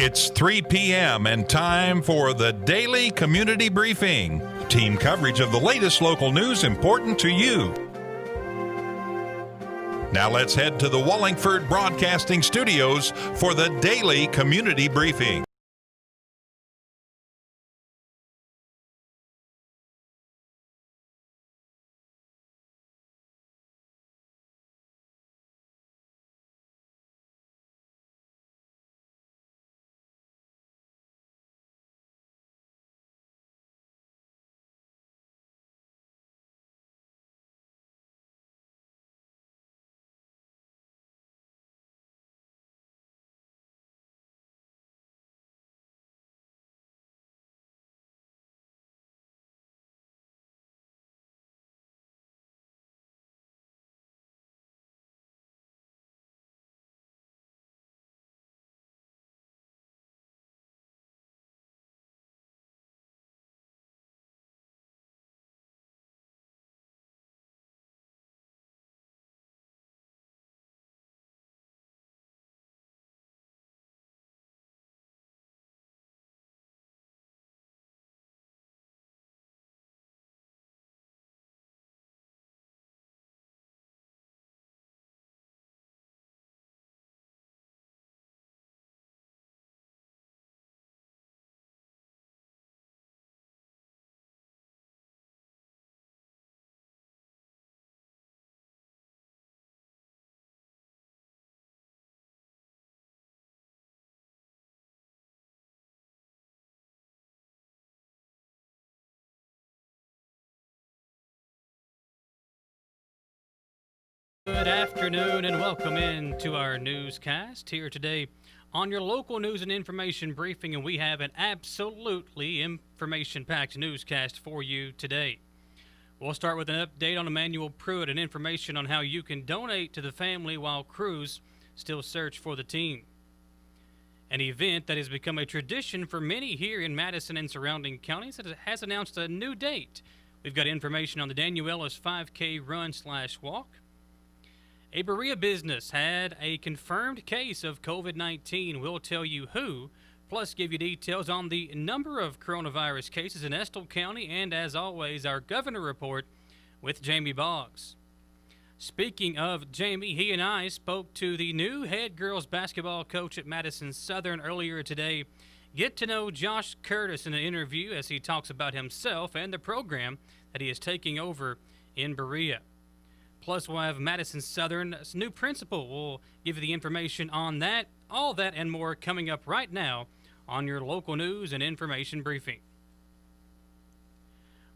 It's 3 p.m. and time for the Daily Community Briefing. Team coverage of the latest local news important to you. Now let's head to the Wallingford Broadcasting Studios for the Daily Community Briefing. Good afternoon and welcome in to our newscast here today on your local news and information briefing, and we have an absolutely information-packed newscast for you today. We'll start with an update on Emanuel Prewitt and information on how you can donate to the family while crews still search for the team. An event that has become a tradition for many here in Madison and surrounding counties has announced a new date. We've got information on the Daniel Ellis 5K run/walk. A Berea business had a confirmed case of COVID-19. We'll tell you who, plus give you details on the number of coronavirus cases in Estill County, and as always, our governor report with Jamie Boggs. Speaking of Jamie, he and I spoke to the new head girls basketball coach at Madison Southern earlier today. Get to know Josh Curtis in an interview as he talks about himself and the program that he is taking over in Berea. Plus, we'll have Madison Southern's new principal. We'll give you the information on that, all that, and more coming up right now on your local news and information briefing.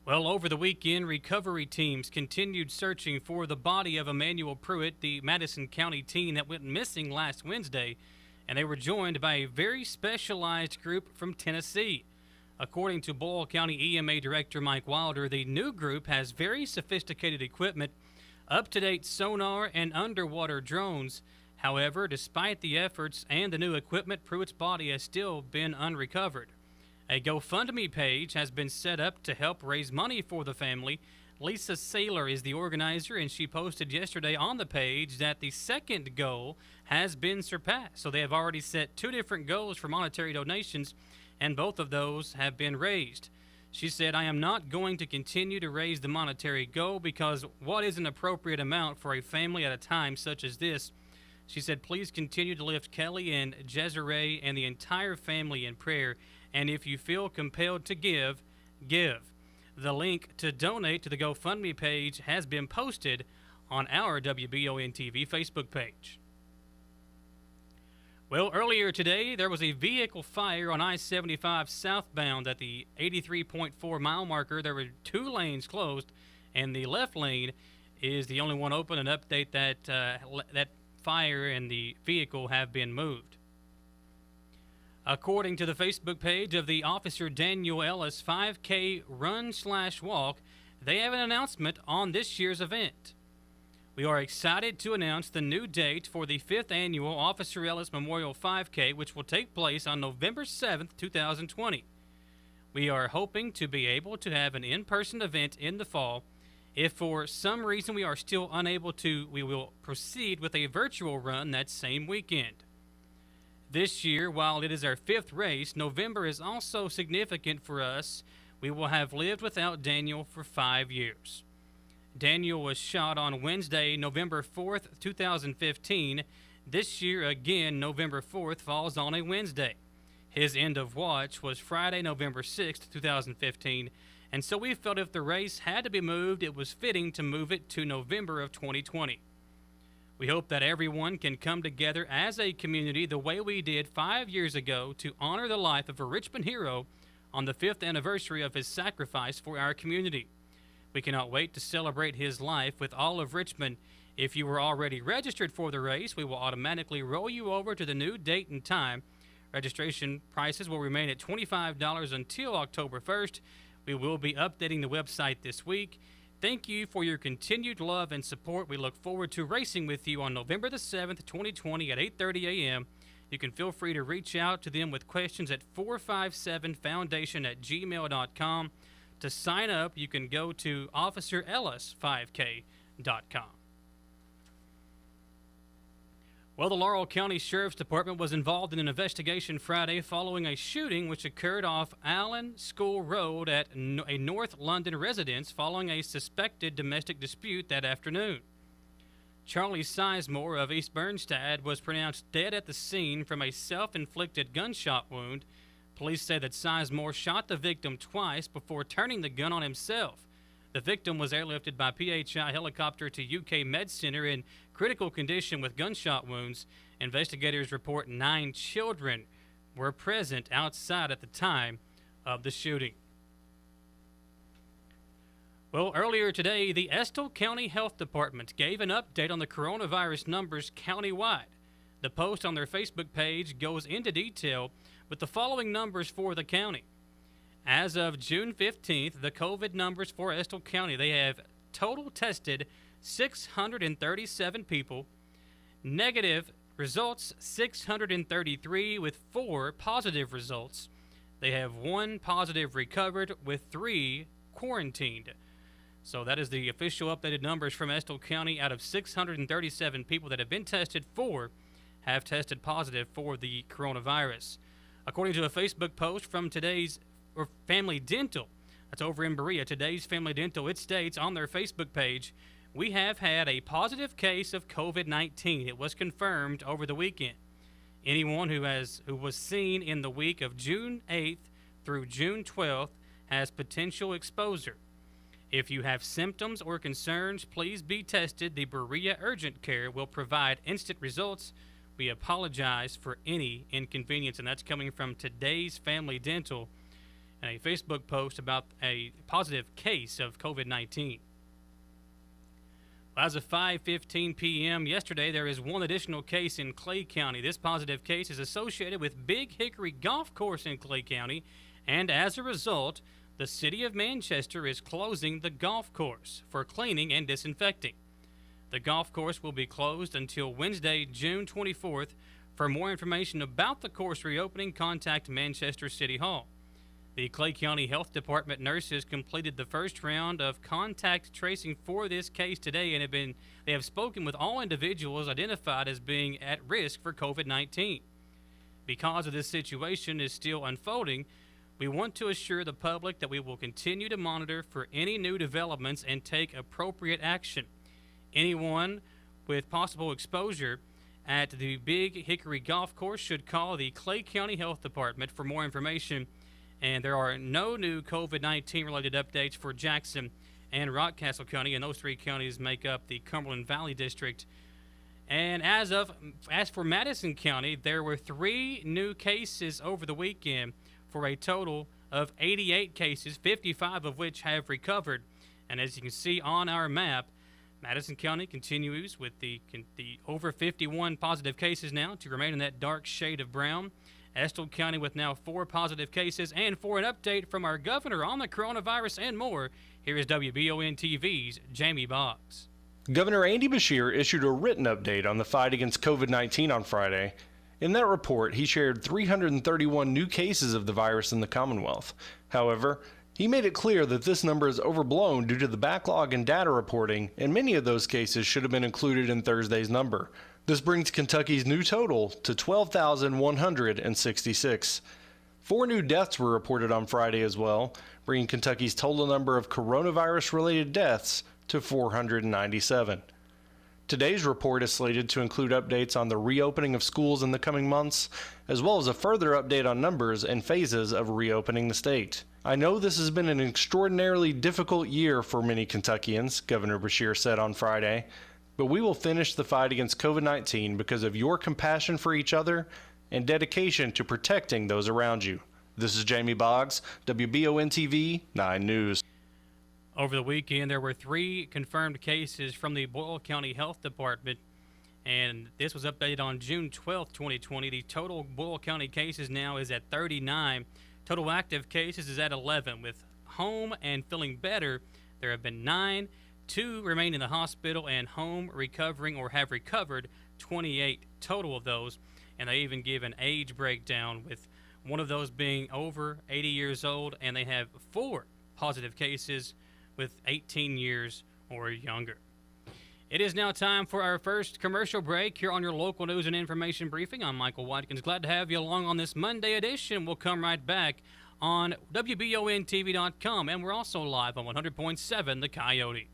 Well, over the weekend, recovery teams continued searching for the body of Emanuel Prewitt, the Madison County teen that went missing last Wednesday, and they were joined by a very specialized group from Tennessee. According to Laurel County EMA Director Mike Wilder, the new group has very sophisticated equipment, up-to-date sonar, and underwater drones. However, despite the efforts and the new equipment, Prewitt's body has still been unrecovered. A GoFundMe page has been set up to help raise money for the family. Lisa Saylor is the organizer, and she posted yesterday on the page that the second goal has been surpassed. So they have already set two different goals for monetary donations, and both of those have been raised. She said, "I am not going to continue to raise the monetary goal because what is an appropriate amount for a family at a time such as this?" She said, "Please continue to lift Kelly and Jezere and the entire family in prayer. And if you feel compelled to give, give." The link to donate to the GoFundMe page has been posted on our WBONtv Facebook page. Well, earlier today, there was a vehicle fire on I-75 southbound at the 83.4 mile marker. There were two lanes closed, and the left lane is the only one open. An update that that fire and the vehicle have been moved. According to the Facebook page of the Officer Daniel Ellis 5K run/walk, they have an announcement on this year's event. "We are excited to announce the new date for the 5th annual Officer Ellis Memorial 5K, which will take place on November 7th, 2020. We are hoping to be able to have an in-person event in the fall. If for some reason we are still unable to, we will proceed with a virtual run that same weekend. This year, while it is our 5th race, November is also significant for us. We will have lived without Daniel for 5 years. Daniel was shot on Wednesday, November 4th, 2015. This year, again, November 4th falls on a Wednesday. His end of watch was Friday, November 6th, 2015, and so we felt if the race had to be moved, it was fitting to move it to November of 2020. We hope that everyone can come together as a community the way we did 5 years ago to honor the life of a Richmond hero on the 5th anniversary of his sacrifice for our community. We cannot wait to celebrate his life with all of Richmond. If you were already registered for the race, we will automatically roll you over to the new date and time. Registration prices will remain at $25 until October 1st. We will be updating the website this week. Thank you for your continued love and support. We look forward to racing with you on November the 7th, 2020 at 8:30 a.m. You can feel free to reach out to them with questions at 457foundation@gmail.com. To sign up, you can go to officerellis5k.com. Well, the Laurel County Sheriff's Department was involved in an investigation Friday following a shooting which occurred off Allen School Road at a North London residence following a suspected domestic dispute that afternoon. Charlie Sizemore of East Bernstad was pronounced dead at the scene from a self-inflicted gunshot wound. Police say that Sizemore shot the victim twice before turning the gun on himself. The victim was airlifted by PHI helicopter to UK Med Center in critical condition with gunshot wounds. Investigators report 9 children were present outside at the time of the shooting. Well, earlier today, the Estill County Health Department gave an update on the coronavirus numbers countywide. The post on their Facebook page goes into detail with the following numbers for the county. As of June 15th, the COVID numbers for Estill County, they have total tested 637 people, negative results 633 with 4 positive results. They have 1 positive recovered with 3 quarantined. So that is the official updated numbers from Estill County. Out of 637 people that have been tested, 4 have tested positive for the coronavirus. According to a Facebook post from today's Family Dental, that's over in Berea, today's Family Dental, it states on their Facebook page, we have had a positive case of COVID-19. It was confirmed over the weekend. Anyone who was seen in the week of June 8th through June 12th has potential exposure. If you have symptoms or concerns, please be tested. The Berea Urgent Care will provide instant results. We apologize for any inconvenience. And that's coming from today's Family Dental and a Facebook post about a positive case of COVID-19. As of 5:15 p.m. yesterday, there is 1 additional case in Clay County. This positive case is associated with Big Hickory Golf Course in Clay County, and as a result, the city of Manchester is closing the golf course for cleaning and disinfecting. The golf course will be closed until Wednesday, June 24th. For more information about the course reopening, contact Manchester City Hall. The Clay County Health Department nurses completed the first round of contact tracing for this case today and they have spoken with all individuals identified as being at risk for COVID-19. Because of this situation is still unfolding, we want to assure the public that we will continue to monitor for any new developments and take appropriate action. Anyone with possible exposure at the Big Hickory Golf Course should call the Clay County Health Department for more information. And there are no new COVID-19 related updates for Jackson and Rockcastle County, and those 3 counties make up the Cumberland Valley District. And as for Madison County, there were 3 new cases over the weekend for a total of 88 cases, 55 of which have recovered. And as you can see on our map, Madison County continues with the over 51 positive cases now to remain in that dark shade of brown. Estill County with now 4 positive cases. And for an update from our governor on the coronavirus and more, here is WBONTV's Jamie Boggs. Governor Andy Beshear issued a written update on the fight against COVID-19 on Friday. In that report, he shared 331 new cases of the virus in the Commonwealth. However, he made it clear that this number is overblown due to the backlog in data reporting, and many of those cases should have been included in Thursday's number. This brings Kentucky's new total to 12,166. 4 new deaths were reported on Friday as well, bringing Kentucky's total number of coronavirus-related deaths to 497. Today's report is slated to include updates on the reopening of schools in the coming months, as well as a further update on numbers and phases of reopening the state. I know this has been an extraordinarily difficult year for many Kentuckians, Governor Beshear said on Friday, but we will finish the fight against COVID-19 because of your compassion for each other and dedication to protecting those around you. This is Jamie Boggs, WBONtv 9 News. Over the weekend, there were 3 confirmed cases from the Laurel County Health Department, and this was updated on June 12, 2020. The total Laurel County cases now is at 39. Total active cases is at 11. With home and feeling better, there have been 9. 2 remain in the hospital and home recovering or have recovered, 28 total of those. And they even give an age breakdown, with one of those being over 80 years old, and they have 4 positive cases with 18 years or younger. It is now time for our first commercial break here on your local news and information briefing. I'm Michael Watkins. Glad to have you along on this Monday edition. We'll come right back on WBONtv.com, and we're also live on 100.7 The Coyote.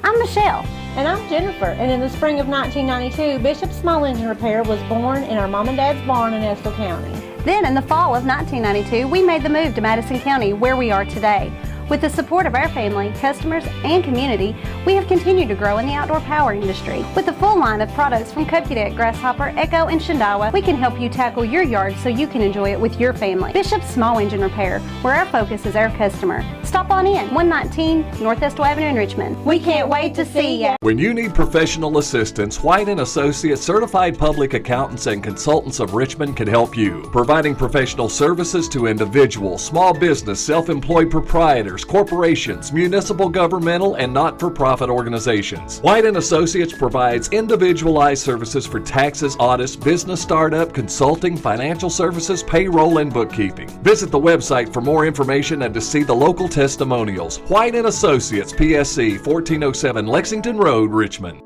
I'm Michelle. And I'm Jennifer. And in the spring of 1992, Bishop Small Engine Repair was born in our mom and dad's barn in Estill County. Then in the fall of 1992, we made the move to Madison County, where we are today. With the support of our family, customers, and community, we have continued to grow in the outdoor power industry. With a full line of products from Kokudet, Grasshopper, Echo, and Shindawa, we can help you tackle your yard so you can enjoy it with your family. Bishop's Small Engine Repair, where our focus is our customer. Stop on in, 119 North Estill Avenue in Richmond. We can't wait to see you. When you need professional assistance, White & Associates Certified Public Accountants and Consultants of Richmond can help you, providing professional services to individuals, small business, self-employed proprietors, corporations, municipal, governmental, and not-for-profit organizations. White & Associates provides individualized services for taxes, audits, business startup, consulting, financial services, payroll, and bookkeeping. Visit the website for more information and to see the local testimonials. White & Associates, PSC, 1407 Lexington Road, Richmond.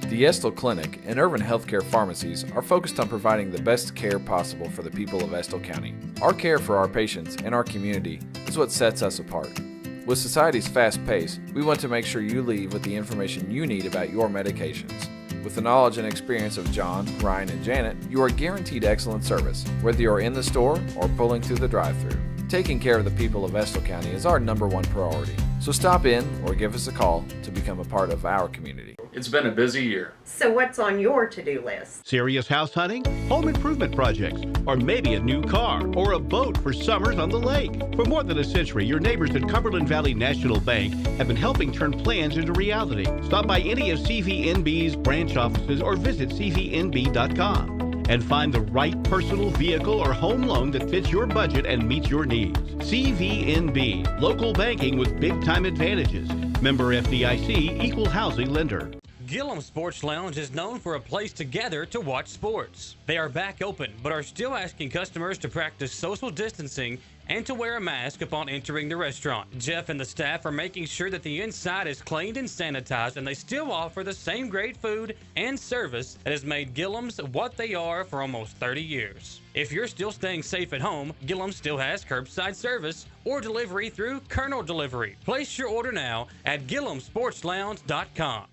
The Estill Clinic and Urban Healthcare Pharmacies are focused on providing the best care possible for the people of Estill County. Our care for our patients and our community is what sets us apart. With society's fast pace, we want to make sure you leave with the information you need about your medications. With the knowledge and experience of John, Ryan, and Janet, you are guaranteed excellent service, whether you're in the store or pulling through the drive-thru. Taking care of the people of Estill County is our #1 priority. So stop in or give us a call to become a part of our community. It's been a busy year. So what's on your to-do list? Serious house hunting, home improvement projects, or maybe a new car or a boat for summers on the lake. For more than a century, your neighbors at Cumberland Valley National Bank have been helping turn plans into reality. Stop by any of CVNB's branch offices or visit cvnb.com and find the right personal vehicle or home loan that fits your budget and meets your needs. CVNB, local banking with big-time advantages. Member FDIC, equal housing lender. Gillum Sports Lounge is known for a place to gather to watch sports. They are back open, but are still asking customers to practice social distancing and to wear a mask upon entering the restaurant. Jeff and the staff are making sure that the inside is cleaned and sanitized, and they still offer the same great food and service that has made Gillum's what they are for almost 30 years. If you're still staying safe at home, Gillum still has curbside service or delivery through Colonel Delivery. Place your order now at GillumSportsLounge.com.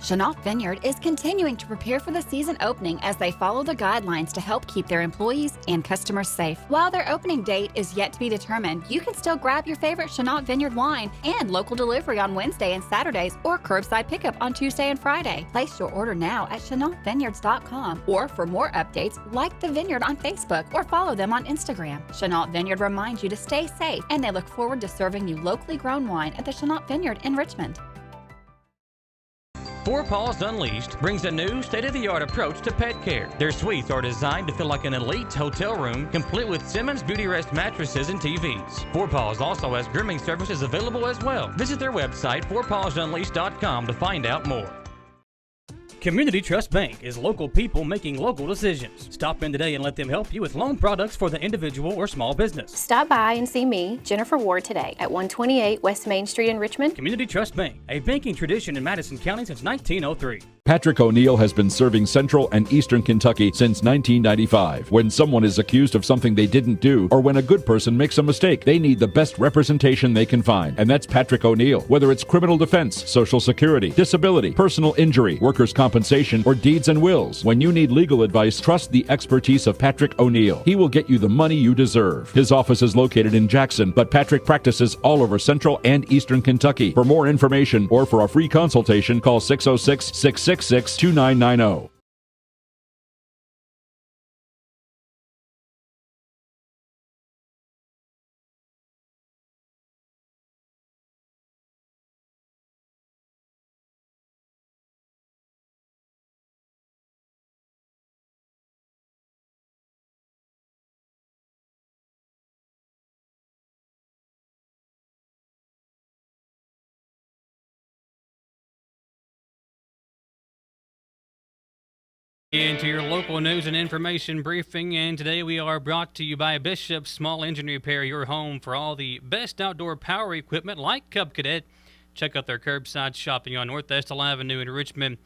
Chenault Vineyard is continuing to prepare for the season opening as they follow the guidelines to help keep their employees and customers safe. While their opening date is yet to be determined, you can still grab your favorite Chenault Vineyard wine and local delivery on Wednesday and Saturdays or curbside pickup on Tuesday and Friday. Place your order now at ChenaultVineyards.com, or for more updates, like the Vineyard on Facebook or follow them on Instagram. Chenault Vineyard reminds you to stay safe, and they look forward to serving you locally grown wine at the Chenault Vineyard in Richmond. Four Paws Unleashed brings a new state-of-the-art approach to pet care. Their suites are designed to feel like an elite hotel room, complete with Simmons Beauty Rest mattresses and TVs. Four Paws also has grooming services available as well. Visit their website, fourpawsunleashed.com, to find out more. Community Trust Bank is local people making local decisions. Stop in today and let them help you with loan products for the individual or small business. Stop by and see me, Jennifer Ward, today at 128 West Main Street in Richmond. Community Trust Bank, a banking tradition in Madison County since 1903. Patrick O'Neill has been serving Central and Eastern Kentucky since 1995. When someone is accused of something they didn't do, or when a good person makes a mistake, they need the best representation they can find. And that's Patrick O'Neill. Whether it's criminal defense, Social Security, disability, personal injury, workers' compensation, or deeds and wills, when you need legal advice, trust the expertise of Patrick O'Neill. He will get you the money you deserve. His office is located in Jackson, but Patrick practices all over Central and Eastern Kentucky. For more information or for a free consultation, call 606-666-2990. Into your local news and information briefing, and today we are brought to you by Bishop's Small Engine Repair, your home for all the best outdoor power equipment like Cub Cadet. Check out their curbside shopping on North Estill Avenue in Richmond.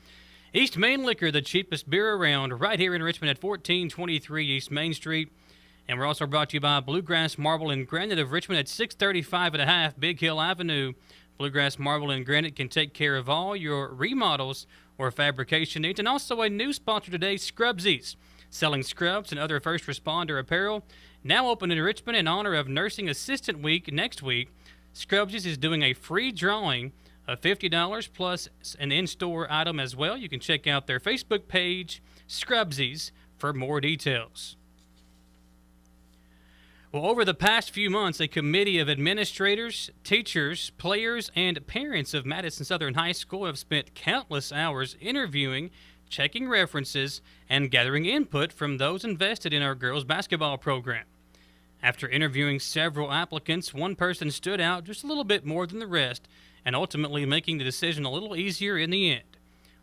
East Main Liquor, the cheapest beer around, right here in Richmond at 1423 East Main Street. And we're also brought to you by Bluegrass Marble and Granite of Richmond at 635 and a half Big Hill Avenue. Bluegrass Marble and Granite can take care of all your remodels or fabrication needs. And also a new sponsor today, Scrubsies, selling scrubs and other first responder apparel. Now open in Richmond in honor of Nursing Assistant Week next week. Scrubsies is doing a free drawing of $50 plus an in-store item as well. You can check out their Facebook page, Scrubsies, for more details. Well, over the past few months, a committee of administrators, teachers, players, and parents of Madison Southern High School have spent countless hours interviewing, checking references, and gathering input from those invested in our girls' basketball program. After interviewing several applicants, one person stood out just a little bit more than the rest, and ultimately making the decision a little easier in the end.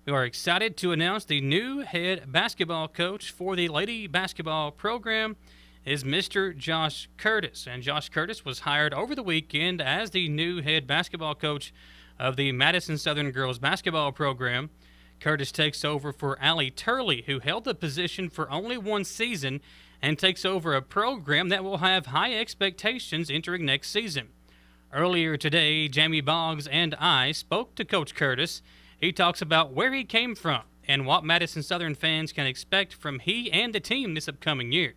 We are excited to announce the new head basketball coach for the lady basketball program is Mr. Josh Curtis. And Josh Curtis was hired over the weekend as the new head basketball coach of the Madison Southern girls basketball program. Curtis takes over for Allie Turley, who held the position for only one season, and takes over a program that will have high expectations entering next season. Earlier today, Jamie Boggs and I spoke to Coach Curtis. He talks about where he came from and what Madison Southern fans can expect from he and the team this upcoming year.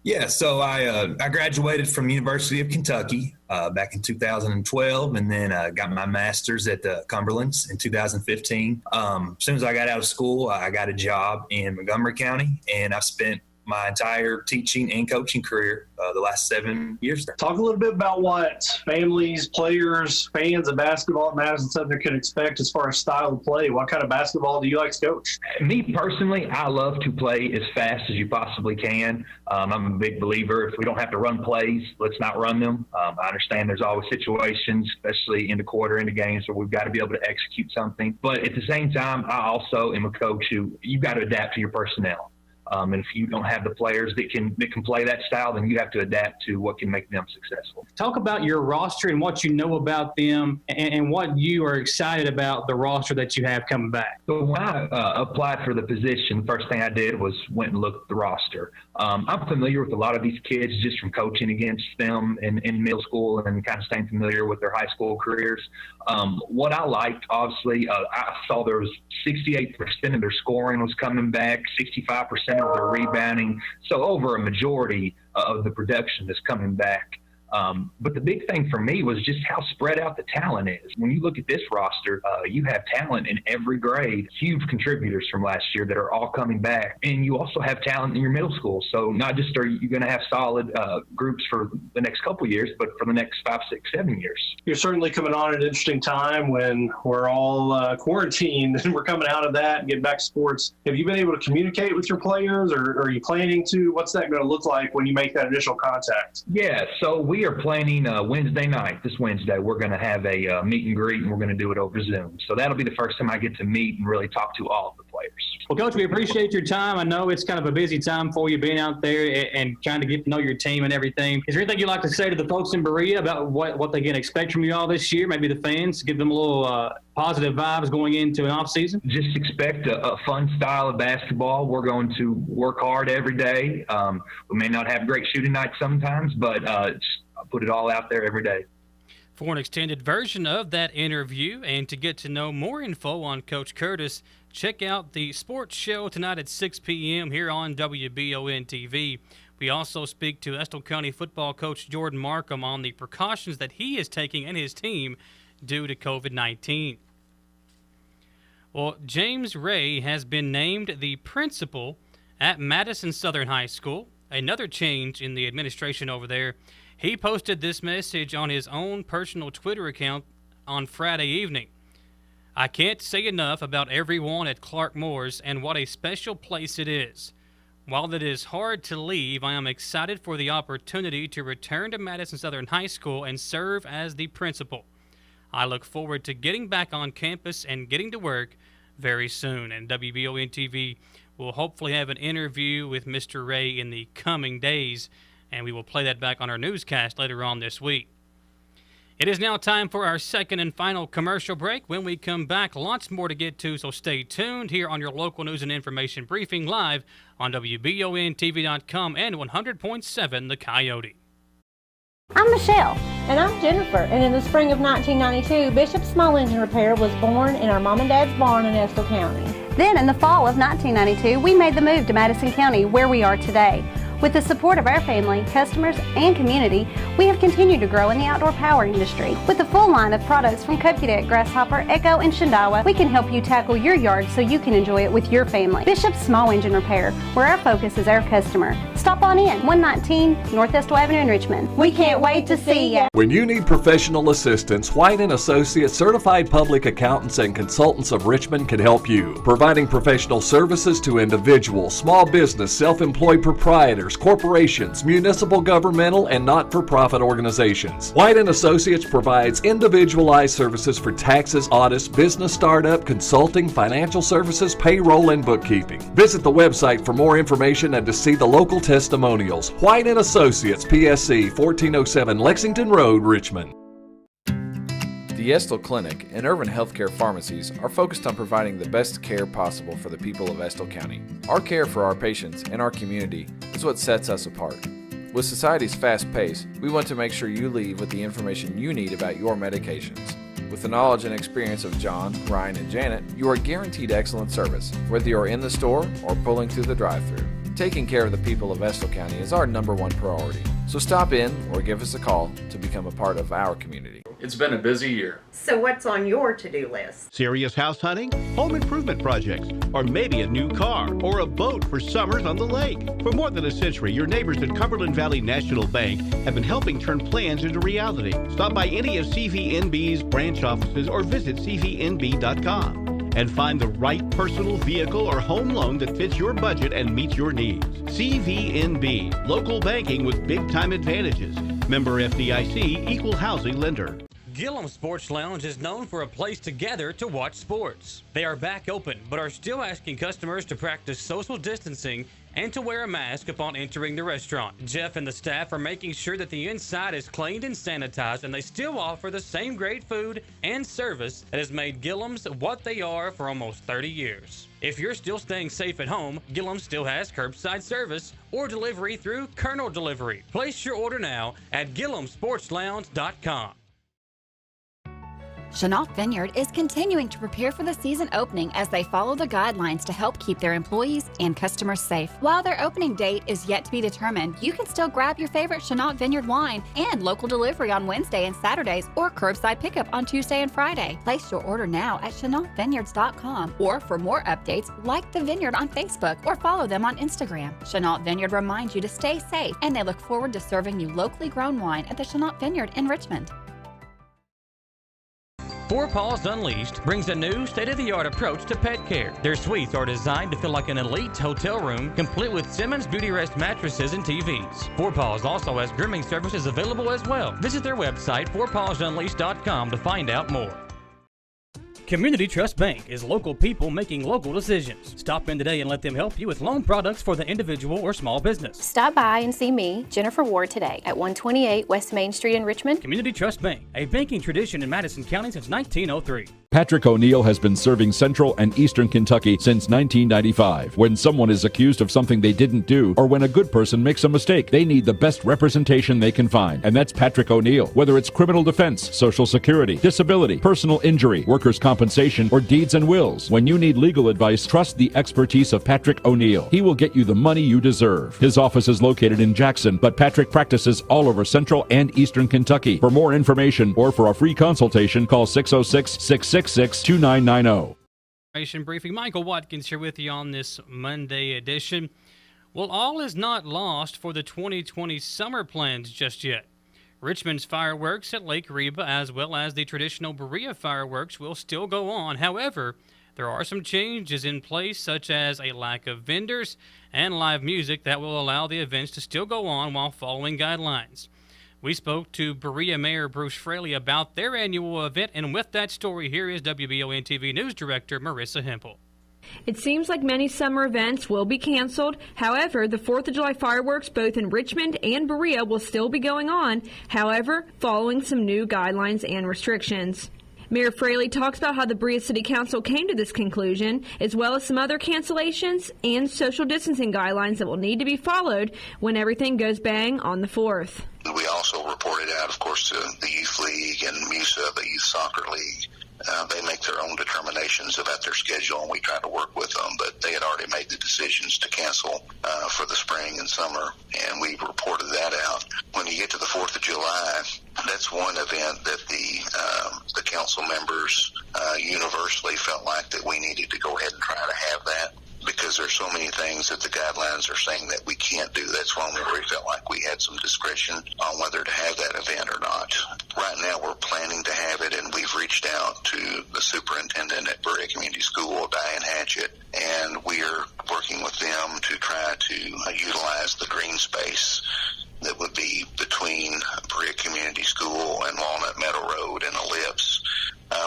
Yeah, so I graduated from University of Kentucky back in 2012, and then got my master's at the Cumberlands in 2015. As soon as I got out of school, I got a job in Montgomery County, and I've spent my entire teaching and coaching career the last 7 years there. Talk a little bit about what families, players, fans of basketball at Madison Southern can expect as far as style of play. What kind of basketball do you like to coach? Me personally, I love to play as fast as you possibly can. I'm a big believer. If we don't have to run plays, let's not run them. I understand there's always situations, especially in the quarter, in the games, where we've got to be able to execute something. But at the same time, I also am a coach who you've got to adapt to your personnel. And if you don't have the players that can play that style, then you have to adapt to what can make them successful. Talk about your roster and what you know about them, and what you are excited about the roster that you have coming back. So when I applied for the position, the first thing I did was went and looked at the roster. I'm familiar with a lot of these kids just from coaching against them in middle school and kind of staying familiar with their high school careers. What I liked, obviously, I saw there was 68% of their scoring was coming back, 65% of their rebounding. So over a majority of the production is coming back. But the big thing for me was just how spread out the talent is. When you look at this roster, you have talent in every grade, huge contributors from last year that are all coming back. And you also have talent in your middle school. So not just are you going to have solid groups for the next couple years, but for the next 5, 6, 7 years. You're certainly coming on at an interesting time when we're all quarantined and we're coming out of that and getting back to sports. Have you been able to communicate with your players, or are you planning to? What's that going to look like when you make that initial contact? Yeah, so we we are planning Wednesday night. This Wednesday, we're going to have a meet and greet, and we're going to do it over Zoom. So that'll be the first time I get to meet and really talk to all of the players. Well, Coach, we appreciate your time. I know it's kind of a busy time for you being out there and trying to get to know your team and everything. Is there anything you'd like to say to the folks in Berea about what they can expect from you all this year? Maybe the fans, give them a little positive vibes going into an off season? Just expect a fun style of basketball. We're going to work hard every day. We may not have great shooting nights sometimes, but just put it all out there every day. For an extended version of that interview and to get to know more info on Coach Curtis, check out the sports show tonight at 6 p.m. here on WBONtv. We also speak to Estill County football coach Jordan Markham on the precautions that he is taking and his team due to COVID-19. Well, James Ray has been named the principal at Madison Southern High School, another change in the administration over there. He posted this message on his own personal Twitter account on Friday evening. I can't say enough about everyone at Clark Moore's and what a special place it is. While it is hard to leave, I am excited for the opportunity to return to Madison Southern High School and serve as the principal. I look forward to getting back on campus and getting to work very soon. And WBONtv will hopefully have an interview with Mr. Ray in the coming days, and we will play that back on our newscast later on this week. It is now time for our second and final commercial break. When we come back, lots more to get to, so stay tuned here on your local news and information briefing live on WBONtv.com and 100.7 The Coyote. I'm Michelle. And I'm Jennifer. And in the spring of 1992, Bishop Small Engine Repair was born in our mom and dad's barn in Estill County. Then in the fall of 1992, we made the move to Madison County, where we are today. With the support of our family, customers, and community, we have continued to grow in the outdoor power industry. With a full line of products from Kopudek, Grasshopper, Echo, and Shindawa, we can help you tackle your yard so you can enjoy it with your family. Bishop Small Engine Repair, where our focus is our customer. Stop on in, 119 North Estill Avenue in Richmond. We can't wait to see you. When you need professional assistance, White & Associates Certified Public Accountants and Consultants of Richmond can help you, providing professional services to individuals, small business, self-employed proprietors, corporations, municipal, governmental, and not-for-profit organizations. White & Associates provides individualized services for taxes, audits, business startup, consulting, financial services, payroll, and bookkeeping. Visit the website for more information and to see the local testimonials. White & Associates, PSC, 1407 Lexington Road, Richmond. The Estill Clinic and Urban Healthcare Pharmacies are focused on providing the best care possible for the people of Estill County. Our care for our patients and our community is what sets us apart. With society's fast pace, we want to make sure you leave with the information you need about your medications. With the knowledge and experience of John, Ryan, and Janet, you are guaranteed excellent service, whether you're in the store or pulling through the drive-thru. Taking care of the people of Estill County is our #1 priority. So stop in or give us a call to become a part of our community. It's been a busy year. So what's on your to-do list? Serious house hunting, home improvement projects, or maybe a new car or a boat for summers on the lake. For more than a century, your neighbors at Cumberland Valley National Bank have been helping turn plans into reality. Stop by any of CVNB's branch offices or visit cvnb.com. and find the right personal vehicle or home loan that fits your budget and meets your needs. CVNB, local banking with big-time advantages. Member FDIC, equal housing lender. Gillum Sports Lounge is known for a place to gather to watch sports. They are back open, but are still asking customers to practice social distancing and to wear a mask upon entering the restaurant. Jeff and the staff are making sure that the inside is cleaned and sanitized, and they still offer the same great food and service that has made Gillum's what they are for almost 30 years. If you're still staying safe at home, Gillum still has curbside service or delivery through Colonel Delivery. Place your order now at GillumSportsLounge.com. Chenault Vineyard is continuing to prepare for the season opening as they follow the guidelines to help keep their employees and customers safe. While their opening date is yet to be determined, you can still grab your favorite Chenault Vineyard wine and local delivery on Wednesday and Saturdays or curbside pickup on Tuesday and Friday. Place your order now at ChenaultVineyards.com, or for more updates, like the Vineyard on Facebook or follow them on Instagram. Chenault Vineyard reminds you to stay safe, and they look forward to serving you locally grown wine at the Chenault Vineyard in Richmond. Four Paws Unleashed brings a new state-of-the-art approach to pet care. Their suites are designed to feel like an elite hotel room, complete with Simmons Beauty Rest mattresses and TVs. Four Paws also has grooming services available as well. Visit their website, fourpawsunleashed.com, to find out more. Community Trust Bank is local people making local decisions. Stop in today and let them help you with loan products for the individual or small business. Stop by and see me, Jennifer Ward, today at 128 West Main Street in Richmond. Community Trust Bank, a banking tradition in Madison County since 1903. Patrick O'Neill has been serving Central and Eastern Kentucky since 1995. When someone is accused of something they didn't do, or when a good person makes a mistake, they need the best representation they can find. And that's Patrick O'Neill. Whether it's criminal defense, Social Security, disability, personal injury, workers' compensation, or deeds and wills, when you need legal advice, trust the expertise of Patrick O'Neill. He will get you the money you deserve. His office is located in Jackson, but Patrick practices all over Central and Eastern Kentucky. For more information or for a free consultation, call 606-666-2990. Briefing. Michael Watkins here with you on this Monday edition. Well, all is not lost for the 2020 summer plans just yet. Richmond's fireworks at Lake Reba, as well as the traditional Berea fireworks, will still go on. However, there are some changes in place, such as a lack of vendors and live music that will allow the events to still go on while following guidelines. We spoke to Berea Mayor Bruce Fraley about their annual event, and with that story, here is WBONtv News Director Marissa Hempel. It seems like many summer events will be canceled. However, the 4th of July fireworks both in Richmond and Berea will still be going on, however, following some new guidelines and restrictions. Mayor Fraley talks about how the Berea City Council came to this conclusion, as well as some other cancellations and social distancing guidelines that will need to be followed when everything goes bang on the 4th. We also reported out, of course, to the Youth League and MUSA, the Youth Soccer League. They make their own determinations about their schedule, and we try to work with them, but they had already made the decisions to cancel for the spring and summer, and we reported that out. When you get to the 4th of July, that's one event that the council members universally felt like that we needed to go ahead and try to have that, because there's so many things that the guidelines are saying that we can't do. That's one where we felt like we had some discretion on whether to have that event or not. Right now we're planning to have it, and we've reached out to the superintendent at Berea Community School, Diane Hatchett, and we are working with them to try to utilize the green space that would be between Berea Community School and Walnut Meadow Road and Ellipse,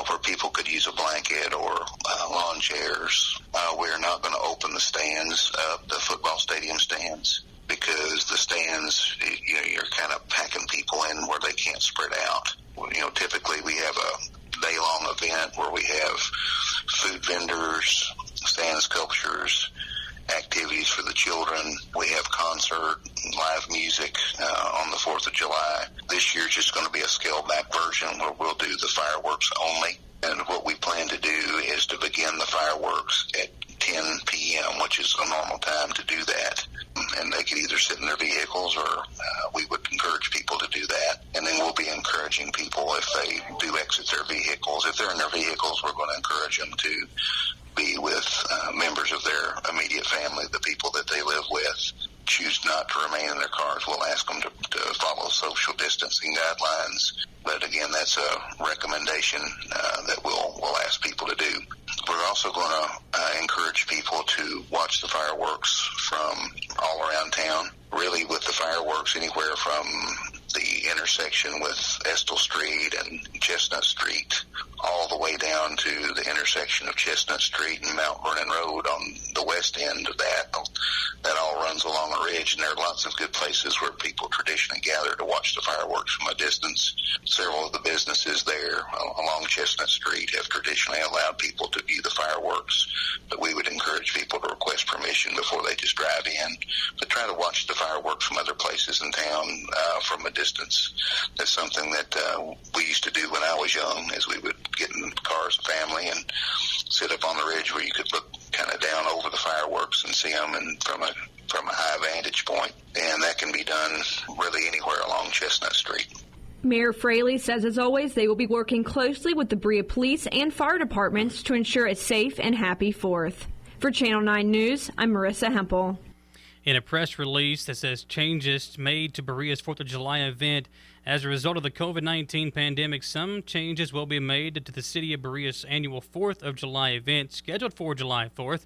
where people could use a blanket or lawn chairs. We're not going to open the stands, the football stadium stands, because the stands, you're kind of packing people in where they can't spread out. Typically we have a day-long event where we have food vendors, sand sculptures, activities for the children. We have concert, live music on the 4th of July. This year's just going to be a scaled-back version where we'll do the fireworks only. And what we plan to do is to begin the fireworks at 10 p.m., which is a normal time to do that. And they could either sit in their vehicles, or we would encourage people to do that. And then we'll be encouraging people, if they do exit their vehicles, if they're in their vehicles, we're going to encourage them to be with members of their immediate family, the people that they live with. Choose not to remain in their cars, we'll ask them to follow social distancing guidelines. But again, that's a recommendation that we'll ask people to do. We're also going to encourage people to watch the fireworks from all around town. Really, with the fireworks, anywhere from the intersection with Estill Street and Chestnut Street, all the way down to the intersection of Chestnut Street and Mount Vernon Road on the west end of that. That all runs along a ridge, and there are lots of good places where people traditionally gather to watch the fireworks from a distance. Several of the businesses there along Chestnut Street have traditionally allowed people to view the fireworks, but we would encourage people to request permission before they just drive in, but try to watch the fireworks from other places in town from a distance. That's something that we used to do when I was young, as we would get in cars, family, and sit up on the ridge where you could look kind of down over the fireworks and see them and from a high vantage point. And that can be done really anywhere along Chestnut Street. Mayor Fraley says, as always, they will be working closely with the Berea Police and Fire Departments to ensure a safe and happy 4th. For Channel 9 News, I'm Marissa Hempel. In a press release that says changes made to Berea's 4th of July event as a result of the COVID-19 pandemic, some changes will be made to the City of Berea's annual 4th of July event scheduled for July 4th.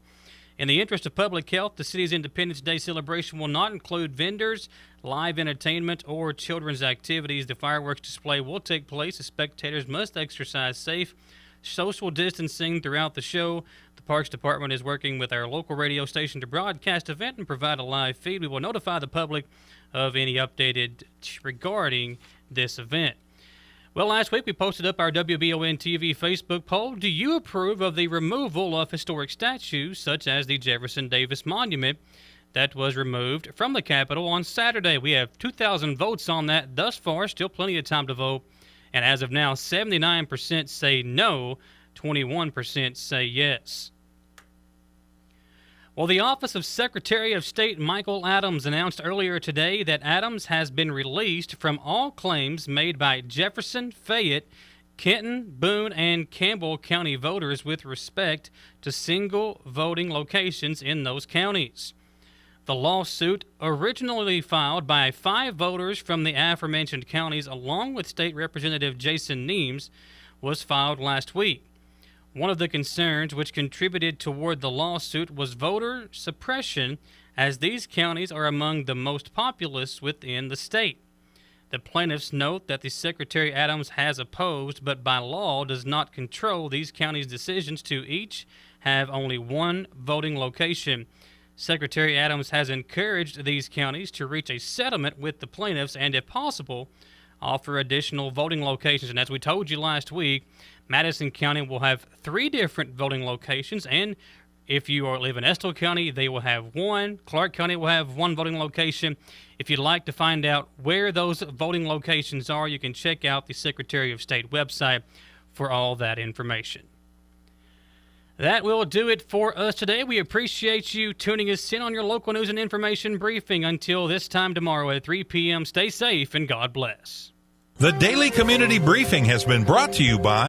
In the interest of public health, the city's Independence Day celebration will not include vendors, live entertainment, or children's activities. The fireworks display will take place as spectators must exercise safe social distancing throughout the show. The Parks Department is working with our local radio station to broadcast the event and provide a live feed. We will notify the public of any updated regarding this event. Well, last week we posted up our WBONtv Facebook poll. Do you approve of the removal of historic statues such as the Jefferson Davis Monument that was removed from the Capitol on Saturday? We have 2,000 votes on that thus far. Still plenty of time to vote. And as of now, 79% say no, 21% say yes. Well, the Office of Secretary of State Michael Adams announced earlier today that Adams has been released from all claims made by Jefferson, Fayette, Kenton, Boone, and Campbell County voters with respect to single voting locations in those counties. The lawsuit, originally filed by 5 voters from the aforementioned counties along with State Representative Jason Neems, was filed last week. One of the concerns which contributed toward the lawsuit was voter suppression, as these counties are among the most populous within the state. The plaintiffs note that the Secretary Adams has opposed, but by law does not control these counties' decisions to each have only one voting location. Secretary Adams has encouraged these counties to reach a settlement with the plaintiffs and, if possible, offer additional voting locations. And as we told you last week, Madison County will have 3 different voting locations, and if you live in Estill County, they will have 1. Clark County will have 1 voting location. If you'd like to find out where those voting locations are, you can check out the Secretary of State website for all that information. That will do it for us today. We appreciate you tuning us in on your local news and information briefing. Until this time tomorrow at 3 p.m., stay safe and God bless. The Daily Community Briefing has been brought to you by